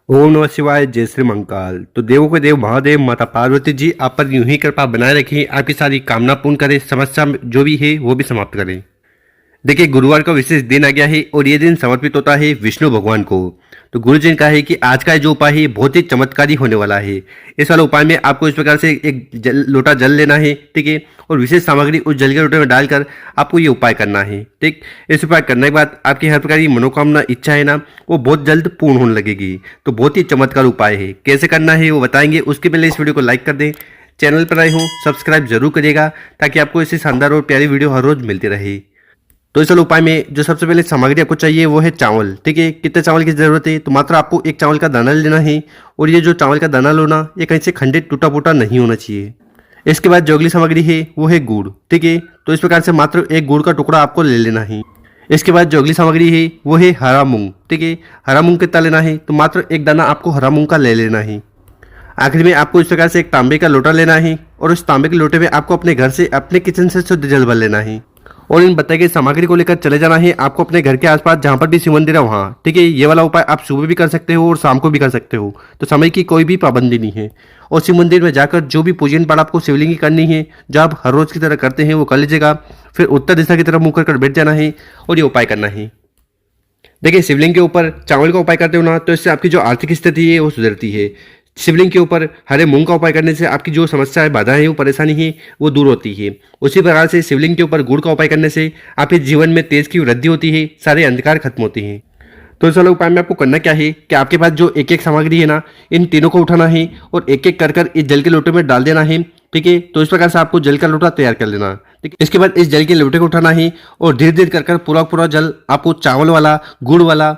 ओम नमः शिवाय। जय श्री महाकाल। तो देवों के देव महादेव माता पार्वती जी आप पर यूं ही कृपा बनाए रखें, आपकी सारी कामना पूर्ण करें, समस्या जो भी है वो भी समाप्त करें। देखिए, गुरुवार का विशेष दिन आ गया है और ये दिन समर्पित होता है विष्णु भगवान को। तो गुरु जी ने कहा है कि आज का जो उपाय है बहुत ही चमत्कारी होने वाला है। इस वाले उपाय में आपको इस प्रकार से एक लोटा जल लेना है, ठीक है, और विशेष सामग्री उस जल के लोटे में डालकर आपको ये उपाय करना है, ठीक। इस उपाय करने के बाद आपकी हर प्रकार की मनोकामना इच्छा है ना, वो बहुत जल्द पूर्ण होने लगेगी। तो बहुत ही चमत्कार उपाय है, कैसे करना है वो बताएंगे। उसके पहले इस वीडियो को लाइक कर दें, चैनल पर आए हो सब्सक्राइब जरूर करिएगा ताकि आपको ऐसी शानदार और प्यारी वीडियो हर रोज मिलती रहे। तो इस वाले उपाय में जो सबसे पहले सामग्री आपको चाहिए वो है चावल, ठीक है। कितने चावल की जरूरत है, तो मात्र आपको एक चावल का दाना लेना है। और ये जो चावल का दाना लो ना, ये कहीं से खंडित टूटा फूटा नहीं होना चाहिए। इसके बाद जो अगली सामग्री है वो है गुड़, ठीक है। तो इस प्रकार से मात्र एक गुड़ का टुकड़ा आपको ले लेना है। इसके बाद जो अगली सामग्री है वो है हरा मूंग, ठीक है। हरा मूंग कितना लेना है, तो मात्र एक दाना आपको हरा मूंग का ले लेना है। आखिर में आपको इस प्रकार से एक तांबे का लोटा लेना है और उस तांबे के लोटे में आपको अपने घर से अपने किचन से शुद्ध जल भर लेना है। और इन बताई गई सामग्री को लेकर चले जाना है आपको अपने घर के आसपास जहां पर भी शिव मंदिर है वहां, ठीक है। ये वाला उपाय आप सुबह भी कर सकते हो और शाम को भी कर सकते हो, तो समय की कोई भी पाबंदी नहीं है। और शिव मंदिर में जाकर जो भी पूजन पाठ आपको शिवलिंग की करनी है, जो आप हर रोज की तरह करते हैं वो कर लीजिएगा। फिर उत्तर दिशा की तरफ मुंह कर बैठ जाना है और ये उपाय करना है। देखिए, शिवलिंग के ऊपर चावल का उपाय करते हो ना, तो इससे आपकी जो आर्थिक स्थिति है वो सुधरती है। शिवलिंग के ऊपर हरे मूंग का उपाय करने से आपकी जो समस्या है, बाधा है, वो परेशानी है, वो दूर होती है। उसी प्रकार से शिवलिंग के ऊपर गुड़ का उपाय करने से आपके जीवन में तेज की वृद्धि होती है, सारे अंधकार खत्म होते हैं। तो इस वाले उपाय में आपको करना क्या है कि आपके पास जो एक एक सामग्री है ना, इन तीनों को उठाना है और एक एक कर कर इस जल के लोटे में डाल देना है, ठीक है। तो इस प्रकार से आपको जल का लोटा तैयार कर लेना, ठीक है। इसके बाद इस जल के लोटे को उठाना है और धीरे धीरे कर कर पूरा पूरा जल आपको चावल वाला, गुड़ वाला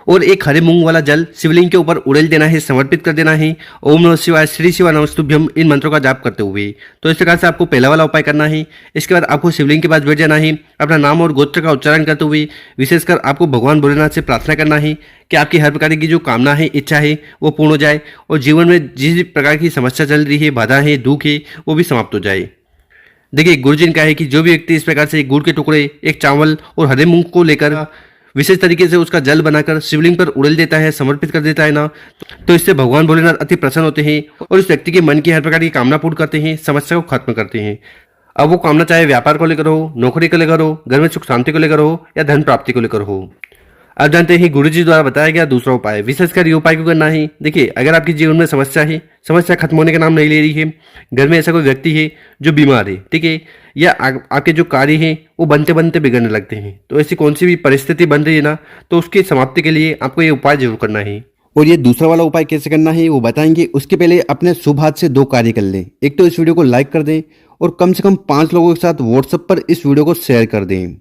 और एक हरे मूंग वाला जल शिवलिंग के ऊपर उड़ेल देना है, समर्पित कर देना है। ओम नमः शिवाय, श्री शिवाय नमस्तुभ्यम, इन मंत्रों का जाप करते हुए। तो इस प्रकार से आपको पहला वाला उपाय करना है। इसके बाद आपको शिवलिंग के पास बैठ जाना है, अपना नाम और गोत्र का उच्चारण करते हुए विशेषकर आपको भगवान भोलेनाथ से प्रार्थना करना है कि आपकी हर प्रकार की जो कामना है, इच्छा है, वो पूर्ण हो जाए और जीवन में जिस प्रकार की समस्या चल रही है, बाधा है, दुख है, वो भी समाप्त हो जाए। देखिए, गुरुजी ने कहा है कि जो भी व्यक्ति इस प्रकार से गुड़ के टुकड़े, एक चावल और हरे मूंग को लेकर विशेष तरीके से उसका जल बनाकर शिवलिंग पर उड़ेल देता है, समर्पित कर देता है ना, तो इससे भगवान भोलेनाथ अति प्रसन्न होते हैं और इस व्यक्ति के मन की हर प्रकार की कामना पूर्ण करते हैं, समस्या को खत्म करते हैं। अब वो कामना चाहे व्यापार को लेकर हो, नौकरी को लेकर हो, घर में सुख शांति को लेकर हो या धन प्राप्ति को लेकर हो। अब जानते हैं गुरु जी द्वारा बताया गया दूसरा उपाय। विशेषकर ये उपाय क्यों करना है। देखिए, अगर आपके जीवन में समस्या है, समस्या खत्म होने का नाम नहीं ले रही है, घर में ऐसा कोई व्यक्ति है जो बीमार है, ठीक है, या आपके जो कार्य हैं वो बनते बनते बिगड़ने लगते हैं, तो ऐसी कौन सी भी परिस्थिति बन रही है ना, तो उसकी समाप्ति के लिए आपको ये उपाय जरूर करना है। और ये दूसरा वाला उपाय कैसे करना है वो बताएंगे। उसके पहले अपने शुभ हाथ से दो कार्य कर लें। एक तो इस वीडियो को लाइक कर दें और कम से कम 5 लोगों के साथ व्हाट्सएप पर इस वीडियो को शेयर कर दें।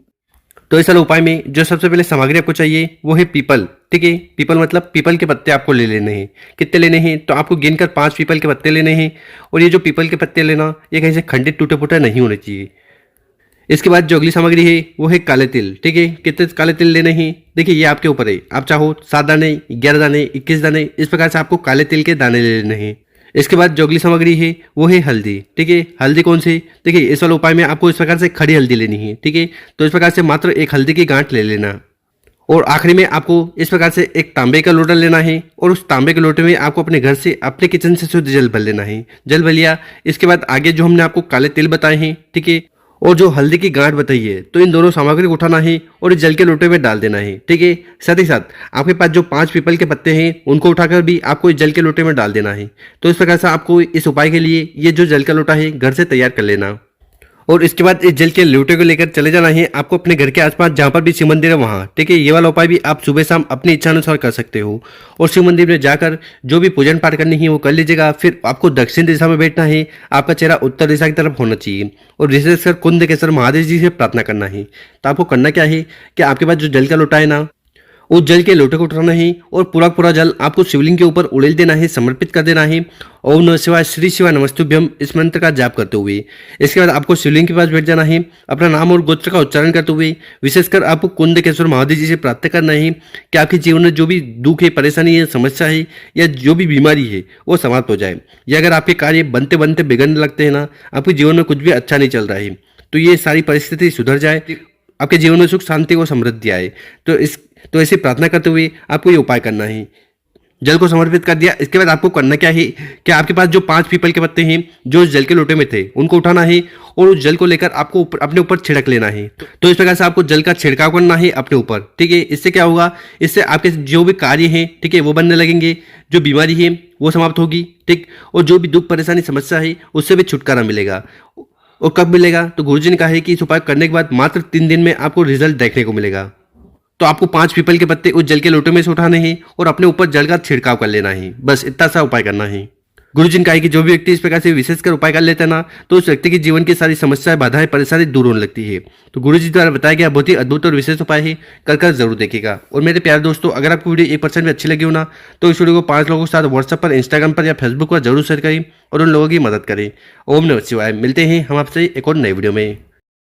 तो इस वाले उपाय में जो सबसे पहले सामग्री आपको चाहिए वो है पीपल, ठीक है। पीपल मतलब पीपल के पत्ते आपको ले लेने हैं। कितने लेने हैं, तो आपको गिनकर 5 पीपल के पत्ते लेने हैं। और ये जो पीपल के पत्ते लेना, ये कहीं से खंडित टूटे फूटे नहीं होने चाहिए। इसके बाद जो अगली सामग्री है वो है काले तिल, ठीक है। कितने काले तिल लेने हैं, देखिए ये आपके ऊपर है। आप चाहो 7 दाने, 11 दाने, 21 दाने, इस प्रकार से आपको काले तिल के दाने ले लेने हैं। इसके बाद जो अगली सामग्री है वो है हल्दी, ठीक है। हल्दी कौन सी, देखिए इस वाले उपाय में आपको इस प्रकार से खड़ी हल्दी लेनी है, ठीक है। तो इस प्रकार से मात्र एक हल्दी की गांठ ले लेना। और आखिरी में आपको इस प्रकार से एक तांबे का लोटा लेना है और उस तांबे के लोटे में आपको अपने घर से, अपने किचन से शुद्ध जल भर लेना है। जल भर लिया, इसके बाद आगे जो हमने आपको काले तिल बताए हैं, ठीक है, और जो हल्दी की गांठ बताई है, तो इन दोनों सामग्री को उठाना है और इस जल के लोटे में डाल देना है, ठीक है। साथ ही साथ आपके पास जो 5 पीपल के पत्ते हैं उनको उठाकर भी आपको इस जल के लोटे में डाल देना है। तो इस प्रकार से आपको इस उपाय के लिए ये जो जल का लोटा है घर से तैयार कर लेना। और इसके बाद इस जल के लोटे को लेकर चले जाना है आपको अपने घर के आसपास जहां पर भी शिव मंदिर है वहां, ठीक है। ये वाला उपाय भी आप सुबह शाम अपनी इच्छा अनुसार कर सकते हो। और शिव मंदिर में जाकर जो भी पूजन पाठ करनी है वो कर लीजिएगा। फिर आपको दक्षिण दिशा में बैठना है, आपका चेहरा उत्तर दिशा की तरफ होना चाहिए और विशेषकर कुंदकेश्वर महादेव जी से प्रार्थना करना है। तो आपको करना क्या है कि आपके पास जो जल का लोटा है ना, उस जल के लोटे को उठाना है और पूरा पूरा जल आपको शिवलिंग के ऊपर उड़ेल देना है, समर्पित कर देना है। ओम नमः शिवाय, श्री शिवाय नमस्तुभ्यम, इस मंत्र का जाप करते हुए। इसके बाद आपको शिवलिंग के पास बैठ जाना है, अपना नाम और गोत्र का उच्चारण करते हुए विशेषकर आपको कुंदकेश्वर महादेव जी से प्रार्थना करना है कि आपके जीवन में जो भी दुख है, परेशानी है, समस्या है या जो भी बीमारी है वो समाप्त हो जाए। या अगर आपके कार्य बनते बनते बिगड़ने लगते हैं ना, आपके जीवन में कुछ भी अच्छा नहीं चल रहा है, तो ये सारी परिस्थिति सुधर जाए, आपके जीवन में सुख शांति और समृद्धि आए। तो ऐसी प्रार्थना करते हुए आपको ये उपाय करना है। जल को समर्पित कर दिया। इसके बाद आपको करना क्या है कि आपके पास जो 5 पीपल के पत्ते हैं जो उस जल के लोटे में थे उनको उठाना है और उस जल को लेकर आपको अपने ऊपर छिड़क लेना है। तो इस प्रकार से आपको जल का छिड़काव करना है अपने ऊपर, ठीक है। इससे क्या होगा, इससे आपके जो भी कार्य हैं, ठीक है, वो बनने लगेंगे, जो बीमारी है वो समाप्त होगी, ठीक, और जो भी दुख परेशानी समस्या है उससे भी छुटकारा मिलेगा। और कब मिलेगा, तो गुरुजी ने कहा है कि इस उपाय करने के बाद मात्र 3 दिन में आपको रिजल्ट देखने को मिलेगा। तो आपको 5 पीपल के पत्ते उस जल के लोटे में से उठाने हैं और अपने ऊपर जल का छिड़काव कर लेना है, बस इतना सा उपाय करना है। गुरुजी ने कहा है कि जो भी व्यक्ति इस प्रकार से विशेषकर उपाय कर लेता है ना, तो उस व्यक्ति के जीवन की सारी समस्याएं, बाधाएं, परेशानी दूर होने लगती है। तो गुरुजी द्वारा बताया गया बहुत ही अद्भुत और विशेष उपाय है, कर जरूर देखिएगा। और मेरे प्यारे दोस्तों, अगर आपको वीडियो 1% भी अच्छी लगी हो ना, तो इस वीडियो को 5 लोगों के साथ व्हाट्सएप पर, इंस्टाग्राम पर या फेसबुक पर जरूर शेयर करें और उन लोगों की मदद करें। ओम नमः शिवाय। मिलते हैं हम आपसे एक और नई वीडियो में।